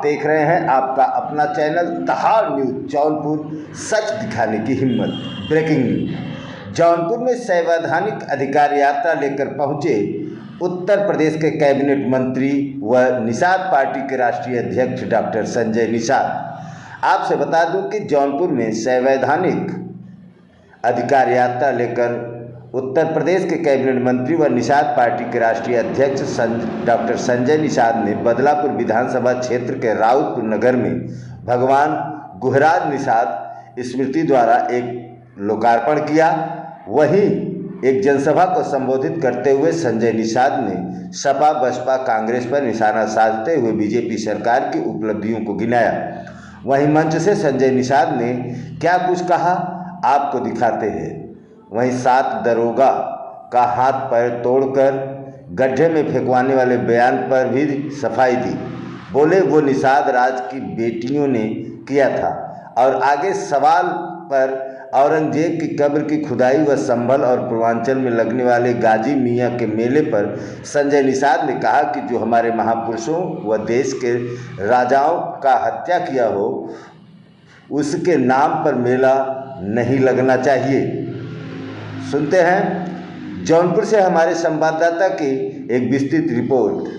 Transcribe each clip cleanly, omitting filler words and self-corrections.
देख रहे हैं आपका अपना चैनल दहाड़ न्यूज जौनपुर, सच दिखाने की हिम्मत। Breaking news. जौनपुर में संवैधानिक अधिकार यात्रा लेकर पहुंचे उत्तर प्रदेश के कैबिनेट मंत्री व निषाद पार्टी के राष्ट्रीय अध्यक्ष डॉक्टर संजय निषाद। आपसे बता दूं कि जौनपुर में संवैधानिक अधिकार यात्रा लेकर उत्तर प्रदेश के कैबिनेट मंत्री व निषाद पार्टी के राष्ट्रीय अध्यक्ष डॉक्टर संजय निषाद ने बदलापुर विधानसभा क्षेत्र के राउतपुर नगर में भगवान गुहराज निषाद स्मृति द्वारा एक लोकार्पण किया। वहीं एक जनसभा को संबोधित करते हुए संजय निषाद ने सपा बसपा कांग्रेस पर निशाना साधते हुए बीजेपी सरकार की उपलब्धियों को गिनाया। वहीं मंच से संजय निषाद ने क्या कुछ कहा आपको दिखाते हैं। वहीं 7 दरोगा का हाथ पैर तोड़कर गड्ढे में फेंकवाने वाले बयान पर भी सफाई दी। बोले वो निषाद राज की बेटियों ने किया था। और आगे सवाल पर औरंगजेब की कब्र की खुदाई व संभल और पूर्वांचल में लगने वाले गाजी मियाँ के मेले पर संजय निषाद ने कहा कि जो हमारे महापुरुषों व देश के राजाओं का हत्या किया हो उसके नाम पर मेला नहीं लगना चाहिए। सुनते हैं जौनपुर से हमारे संवाददाता की एक विस्तृत रिपोर्ट।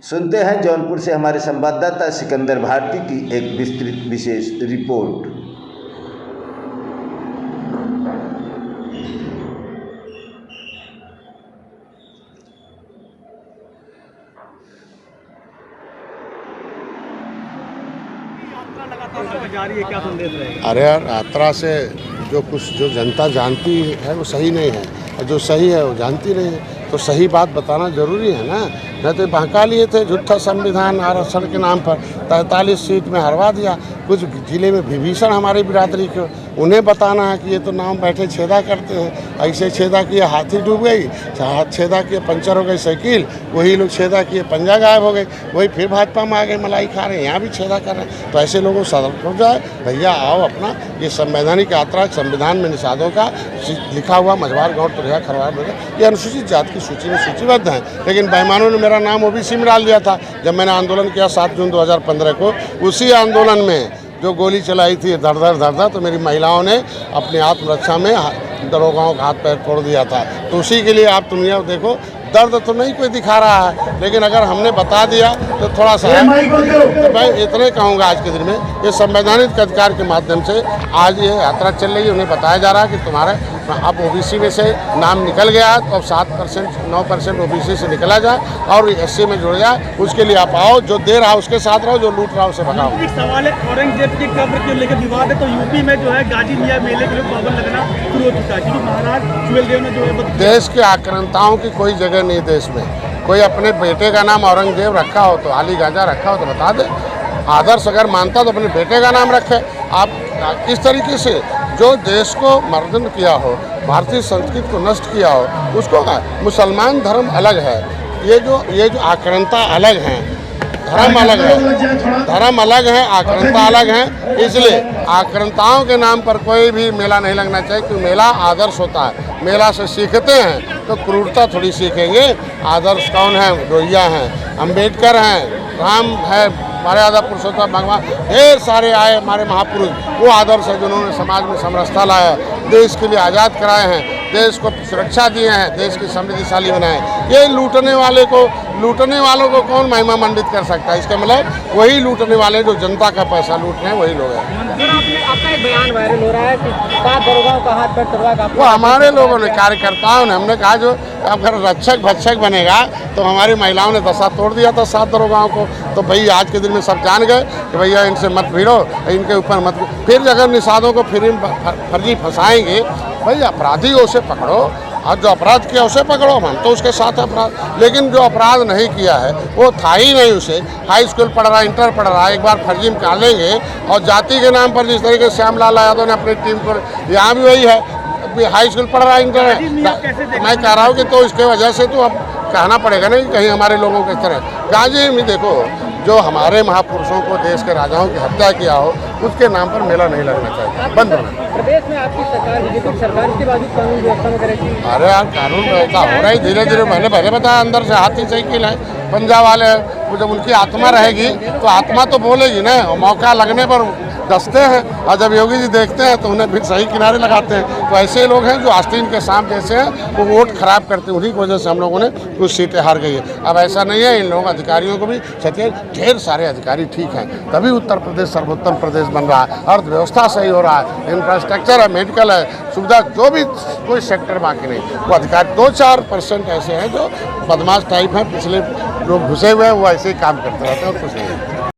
सुनते हैं जौनपुर से हमारे संवाददाता सिकंदर भारती की एक विस्तृत विशेष रिपोर्ट। जारी है, क्या संदेश रहेगा? अरे यार, यात्रा से जो जनता जानती है वो सही नहीं है, और जो सही है वो जानती नहीं है। तो सही बात बताना जरूरी है ना। नहीं तो बहका लिए थे झूठा संविधान आरक्षण के नाम पर 43 सीट में हरवा दिया। कुछ जिले में विभीषण हमारी बिरादरी को, उन्हें बताना है कि ये तो नाम बैठे छेदा करते हैं। ऐसे छेदा किए हाथी डूब गई, हाथ छेदा किए पंचर हो गई साइकिल, वही लोग छेदा किए पंजा गायब हो गई, वही फिर भाजपा में आ गए मलाई खा रहे हैं, यहाँ भी छेदा कर रहे हैं। तो ऐसे लोगों को सतर्क हो जाए, भैया आओ अपना ये संवैधानिक यात्रा संविधान में निषादों का लिखा हुआ मझवार गाँव तुरैया खरवार वगैरह ये अनुसूचित जाति की सूची में सूचीबद्ध हैं। लेकिन बेईमानों ने मेरा नाम ओबीसी में डाल दिया था जब मैंने आंदोलन किया 7 जून 2015 को। उसी आंदोलन में जो गोली चलाई थी धड़ धड़ तो मेरी महिलाओं ने अपनी आत्मरक्षा में दरोगाओं का हाथ पैर तोड़ दिया था। तो उसी के लिए आप दुनिया देखो, दर्द तो नहीं कोई दिखा रहा है, लेकिन अगर हमने बता दिया तो थोड़ा सा है। तो मैं इतने कहूँगा आज के दिन में ये संवैधानिक अधिकार के माध्यम से आज ये यात्रा चल रही है। उन्हें बताया जा रहा है कि तुम्हारे अब ओबीसी में से नाम निकल गया तो अब 7% 9% ओबीसी से निकला जाए और एससी में जुड़ जाए। उसके लिए आप आओ, जो दे रहा उसके साथ रहो, जो लूट रहा उसे भगाओ। एक सवाल है, औरंगजेब की कब्र को लेकर विवाद है, तो यूपी में जो है गाजी मियाँ मेले के लिए पाबंद लगना शुरू हो चुका है क्योंकि महाराज सुहेलदेव ने जो है देश के आक्रांताओं की कोई जगह नहीं। देश में कोई अपने बेटे का नाम औरंगजेब रखा हो तो आली गांजा रखा हो तो बता दे। आदर्श अगर मानता तो अपने बेटे का नाम रखे। आप इस तरीके से जो देश को मर्दन किया हो, भारतीय संस्कृति को नष्ट किया हो, उसको मुसलमान धर्म अलग है, ये जो आक्रांता अलग हैं, धर्म अलग है, धर्म अलग है, आक्रांता अलग है। इसलिए आक्रांताओं के नाम पर कोई भी मेला नहीं लगना चाहिए, क्योंकि मेला आदर्श होता है। मेला से सीखते हैं तो क्रूरता थोड़ी सीखेंगे। आदर्श कौन है? रोहिया हैं, अम्बेडकर हैं, राम है, मर्यादा पुरुषोत्तम भगवान, ढेर सारे आए हमारे महापुरुष। वो आदर्श है जिन्होंने समाज में समरसता लाया, देश के लिए आज़ाद कराए हैं, देश को सुरक्षा दिए हैं, देश की समृद्धिशाली बनाए। ये लूटने वालों को कौन महिमा मंडित कर सकता है? इसका मतलब वही लूटने वाले जो जनता का पैसा लूट रहे हैं वही लोग हैं। आपका एक बयान वायरल हो रहा है कि 7 दरोगाओं का हाथ पैर तोड़वा, वो हमारे लोगों ने, कार्यकर्ताओं ने, हमने कहा जो अगर रक्षक भक्षक बनेगा तो हमारी महिलाओं ने दशा तोड़ दिया था 7 दरोगाओं को। तो भाई आज के दिन में सब जान गए कि भैया इनसे मत भिड़ो, इनके ऊपर मत। फिर अगर निषादों को फिर फर्जी फंसाएंगे, भाई अपराधियों से पकड़ो, और जो अपराध किया उसे पकड़ो, हम तो उसके साथ अपराध। लेकिन जो अपराध नहीं किया है वो था ही नहीं, उसे हाई स्कूल पढ़ रहा है, इंटर पढ़ रहा है, एक बार फर्जी निकालेंगे। और जाति के नाम पर जिस तरीके से श्यामलाल यादव ने अपनी टीम को, यहाँ भी वही है, हाई स्कूल पढ़ रहा है, इंटर है। मैं कह रहा हूँ कि तो इसके वजह से तो अब कहना पड़ेगा ना कि कहीं हमारे लोगों के तरह गाजी में देखो, जो हमारे महापुरुषों को, देश के राजाओं की हत्या किया हो, उसके नाम पर मेला नहीं लगना चाहिए, बंद होना चाहिए। प्रदेश में आपकी सरकार, बीजेपी सरकार, इसके बावजूद कानून व्यवस्था वगैरह की अरे यार, कानून व्यवस्था हो रहा है धीरे धीरे। पहले बताया अंदर से हाथी साइकिल है, पंजा वाले हैं, वो जब उनकी आत्मा रहेगी तो आत्मा तो बोलेगी ना, और मौका लगने पर दसते हैं, और जब योगी जी देखते हैं तो उन्हें फिर सही किनारे लगाते हैं। तो ऐसे लोग हैं जो आस्तीन के सांप जैसे हैं, वो वोट खराब करते हैं, उन्हीं की वजह से हम लोगों ने कुछ सीटें हार गई है। अब ऐसा नहीं है, इन लोगों अधिकारियों को भी सत्य, ढेर सारे अधिकारी ठीक हैं, तभी उत्तर प्रदेश सर्वोत्तम प्रदेश बन रहा है, अर्थव्यवस्था सही हो रहा है, इंफ्रास्ट्रक्चर है, मेडिकल है, सुविधा, जो भी कोई सेक्टर बाकी नहीं। वो अधिकारी 2-4% ऐसे हैं जो बदमाश टाइप हैं, पिछले लोग घुसे हुए हैं, वो ऐसे ही काम करते रहते हैं और कुछ नहीं।